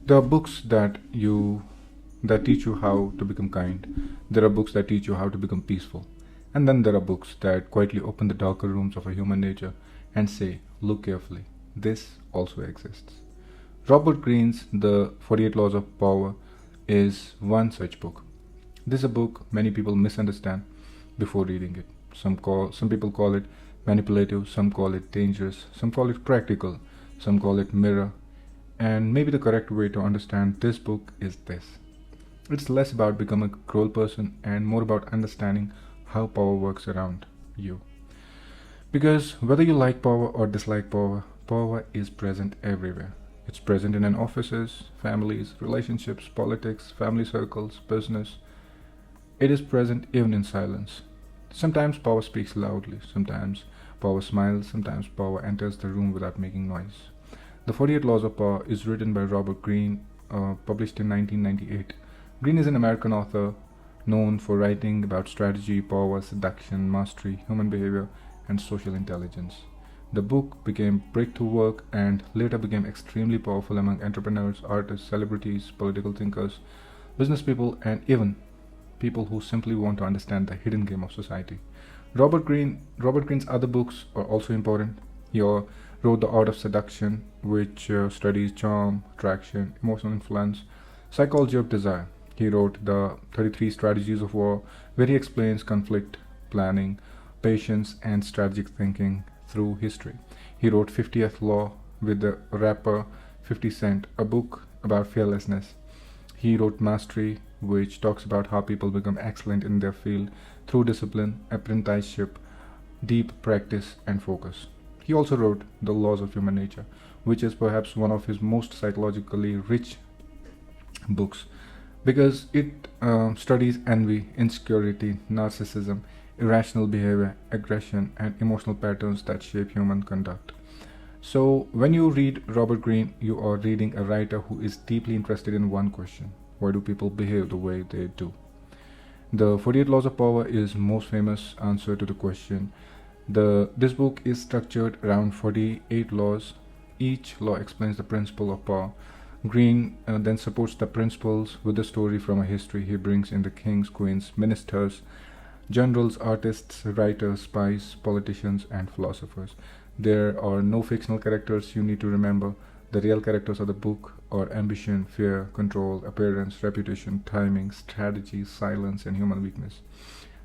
There are books that teach you how to become kind. There are books that teach you how to become peaceful. And then there are books that quietly open the darker rooms of a human nature and say, look carefully, this also exists. Robert Greene's The 48 Laws of Power is one such book. This is a book many people misunderstand before reading it. Some people call it manipulative, some call it dangerous, some call it practical, some call it mirror. And maybe the correct way to understand this book is this. It's less about becoming a cruel person and more about understanding how power works around you. Because whether you like power or dislike power, power is present everywhere. It's present in an offices, families, relationships, politics, family circles, business. It is present even in silence. Sometimes power speaks loudly, sometimes power smiles, sometimes power enters the room without making noise. The 48 Laws of Power is written by Robert Greene, published in 1998. Greene is an American author known for writing about strategy, power, seduction, mastery, human behavior, and social intelligence. The book became breakthrough work and later became extremely powerful among entrepreneurs, artists, celebrities, political thinkers, business people, and even people who simply want to understand the hidden game of society. Robert Greene's other books are also important. He wrote The Art of Seduction, which studies charm, attraction, emotional influence, psychology of desire. He wrote The 33 Strategies of War, where he explains conflict, planning, patience, and strategic thinking through history. He wrote 50th Law with the rapper 50 Cent, a book about fearlessness. He wrote Mastery, which talks about how people become excellent in their field through discipline, apprenticeship, deep practice, and focus. He also wrote The Laws of Human Nature, which is perhaps one of his most psychologically rich books because it studies envy, insecurity, narcissism, irrational behavior, aggression, and emotional patterns that shape human conduct. So, when you read Robert Greene, you are reading a writer who is deeply interested in one question: why do people behave the way they do? The 48 Laws of Power is most famous answer to the question. This book is structured around 48 laws. Each law explains the principle of power. Greene then supports the principles with a story from a history. He brings in the kings, queens, ministers, generals, artists, writers, spies, politicians, and philosophers. There are no fictional characters you need to remember. The real characters of the book are ambition, fear, control, appearance, reputation, timing, strategy, silence, and human weakness.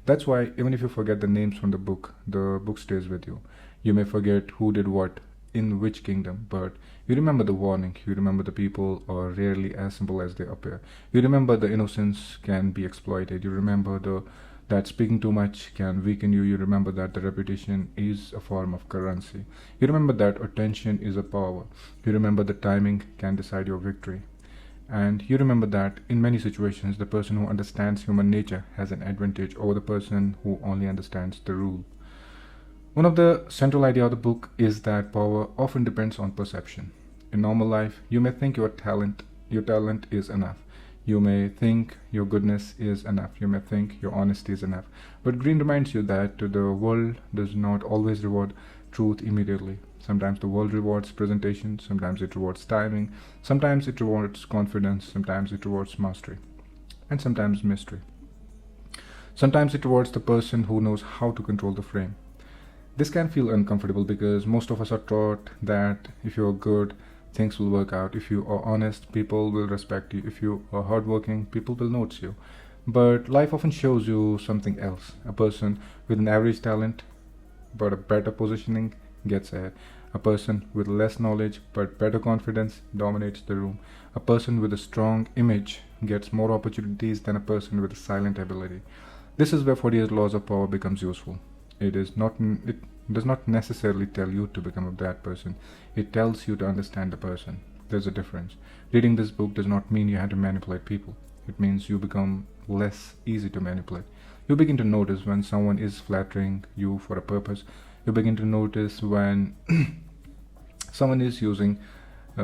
That's why even if you forget the names from the book stays with you. You may forget who did what in which kingdom, but you remember the warning, you remember the people are rarely as simple as they appear. You remember the innocence can be exploited. You remember that speaking too much can weaken you. You remember that the reputation is a form of currency. You remember that attention is a power. You remember the timing can decide your victory. And you remember that in many situations, the person who understands human nature has an advantage over the person who only understands the rule. One of the central ideas of the book is that power often depends on perception. In normal life, you may think your talent is enough. You may think your goodness is enough. You may think your honesty is enough. But Greene reminds you that the world does not always reward truth immediately. Sometimes the world rewards presentation, sometimes it rewards timing, sometimes it rewards confidence, sometimes it rewards mastery, and sometimes mystery. Sometimes it rewards the person who knows how to control the frame. This can feel uncomfortable because most of us are taught that if you're good, things will work out. If you are honest, people will respect you. If you are hardworking, people will notice you. But life often shows you something else. A person with an average talent but a better positioning gets ahead. A person with less knowledge but better confidence dominates the room. A person with a strong image gets more opportunities than a person with a silent ability. This is where 48 Laws of Power becomes useful. It does not necessarily tell you to become a bad person. It tells you to understand the person. There's a difference. Reading this book does not mean you have to manipulate people. It means you become less easy to manipulate. You begin to notice when someone is flattering you for a purpose. You begin to notice when someone is using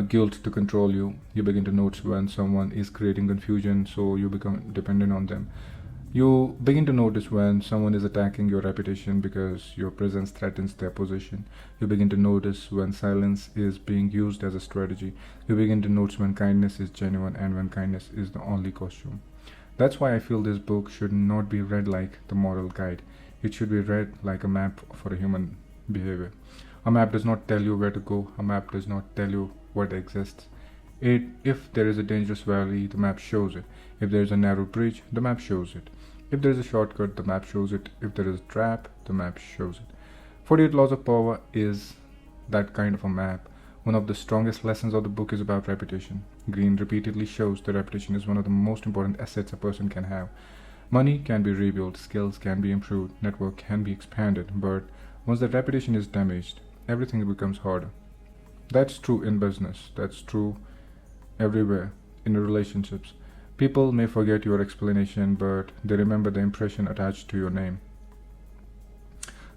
guilt to control you. You begin to notice when someone is creating confusion, so you become dependent on them. You begin to notice when someone is attacking your reputation because your presence threatens their position. You begin to notice when silence is being used as a strategy. You begin to notice when kindness is genuine and when kindness is the only costume. That's why I feel this book should not be read like the moral guide. It should be read like a map for a human behavior. A map does not tell you where to go, a map does not tell you what exists. If there is a dangerous valley, the map shows it. If there is a narrow bridge, the map shows it. If there is a shortcut, the map shows it. If there is a trap, the map shows it. 48 Laws of Power is that kind of a map. One of the strongest lessons of the book is about reputation. Greene repeatedly shows that reputation is one of the most important assets a person can have. Money can be rebuilt, skills can be improved, network can be expanded, but once the reputation is damaged, everything becomes harder. That's true in business, that's true everywhere, in relationships. People may forget your explanation, but they remember the impression attached to your name.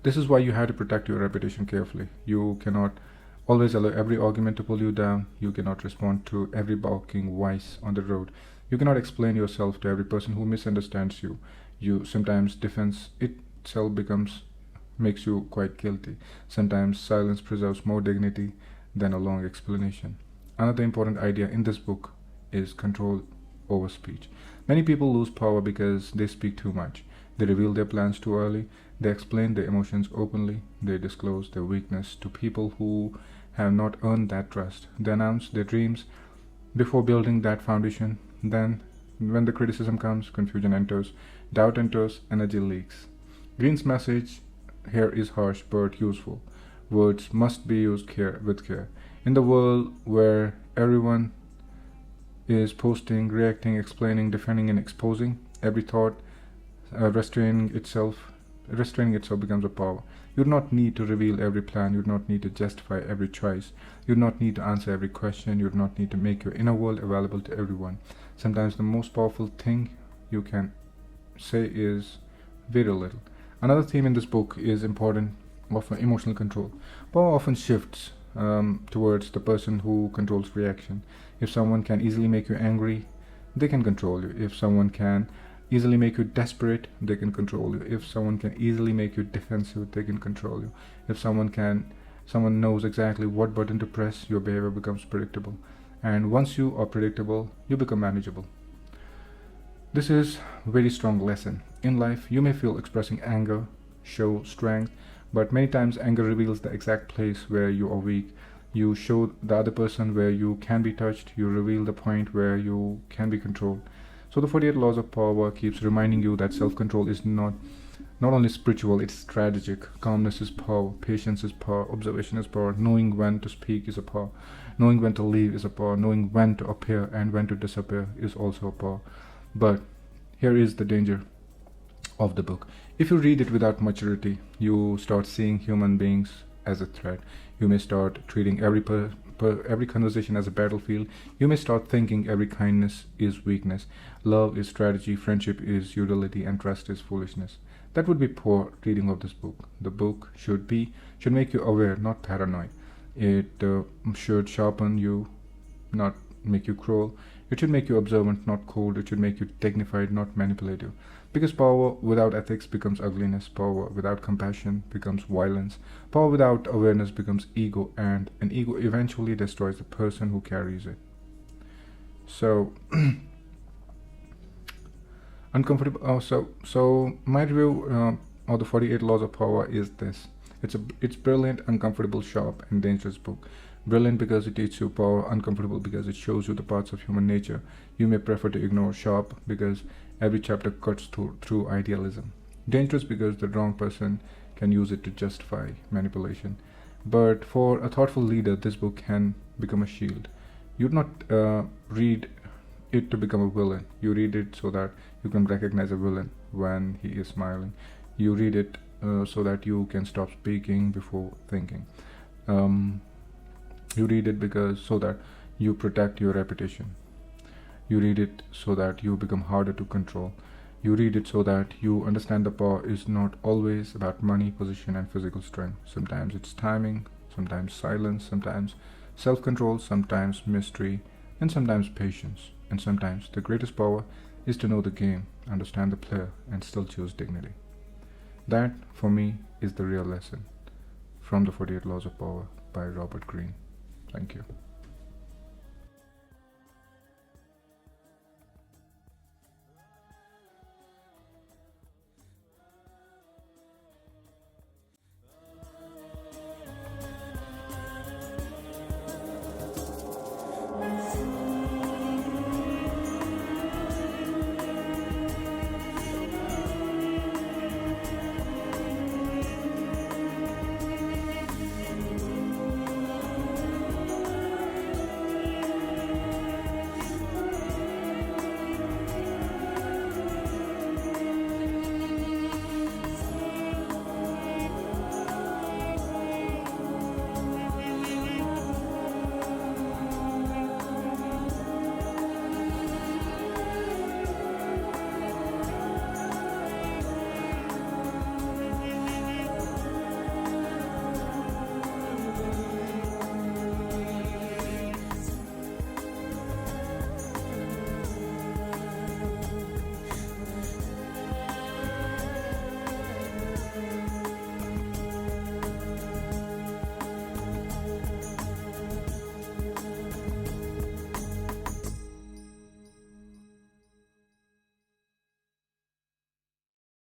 This is why you have to protect your reputation carefully. You cannot always allow every argument to pull you down. You cannot respond to every barking voice on the road. You cannot explain yourself to every person who misunderstands you. Sometimes defense itself makes you quite guilty. Sometimes silence preserves more dignity than a long explanation. Another important idea in this book is control over speech. Many people lose power because they speak too much. They reveal their plans too early. They explain their emotions openly. They disclose their weakness to people who have not earned that trust. They announce their dreams before building that foundation. Then, when the criticism comes, confusion enters, doubt enters, energy leaks. Greene's message here is harsh but useful. Words must be used with care. In the world where everyone is posting, reacting, explaining, defending, and exposing, every thought restraining itself becomes a power. You do not need to reveal every plan. You do not need to justify every choice. You do not need to answer every question. You do not need to make your inner world available to everyone. Sometimes the most powerful thing you can say is very little. Another theme in this book is important of emotional control. Power often shifts towards the person who controls reaction. If someone can easily make you angry, they can control you. If someone can easily make you desperate, they can control you. If someone can easily make you defensive, they can control you. If someone knows exactly what button to press, your behavior becomes predictable. And once you are predictable, you become manageable. This is a very strong lesson. In life, you may feel expressing anger, show strength, but many times anger reveals the exact place where you are weak. You show the other person where you can be touched. You reveal the point where you can be controlled. So the 48 Laws of Power keeps reminding you that self-control is not only spiritual, it's strategic. Calmness is power, patience is power, observation is power, knowing when to speak is a power, knowing when to leave is a power, knowing when to appear and when to disappear is also a power. But here is the danger of the book. If you read it without maturity, you start seeing human beings as a threat. You may start treating every conversation as a battlefield. You may start thinking every kindness is weakness, love is strategy, friendship is utility, and trust is foolishness. That would be poor reading of this book. The book should make you aware, not paranoid. It should sharpen you, not make you cruel. It should make you observant, not cold. It should make you dignified, not manipulative. Because power without ethics becomes ugliness. Power without compassion becomes violence. Power without awareness becomes ego, and an ego eventually destroys the person who carries it. So, uncomfortable. So my review of the 48 Laws of Power is this. It's brilliant, uncomfortable, sharp, and dangerous book. Brilliant because it teaches you power, uncomfortable because it shows you the parts of human nature you may prefer to ignore, sharp because every chapter cuts through idealism, dangerous because the wrong person can use it to justify manipulation. But for a thoughtful leader, this book can become a shield. You do not read it to become a villain. You read it so that you can recognize a villain when he is smiling. You read it so that you can stop speaking before thinking. You read it so that you protect your reputation. You read it so that you become harder to control. You read it so that you understand the power is not always about money, position, and physical strength. Sometimes it's timing, sometimes silence, sometimes self-control, sometimes mystery, and sometimes patience. And sometimes the greatest power is to know the game understand the player, and still choose dignity. That, for me, is the real lesson from the 48 Laws of Power by Robert Greene. Thank you.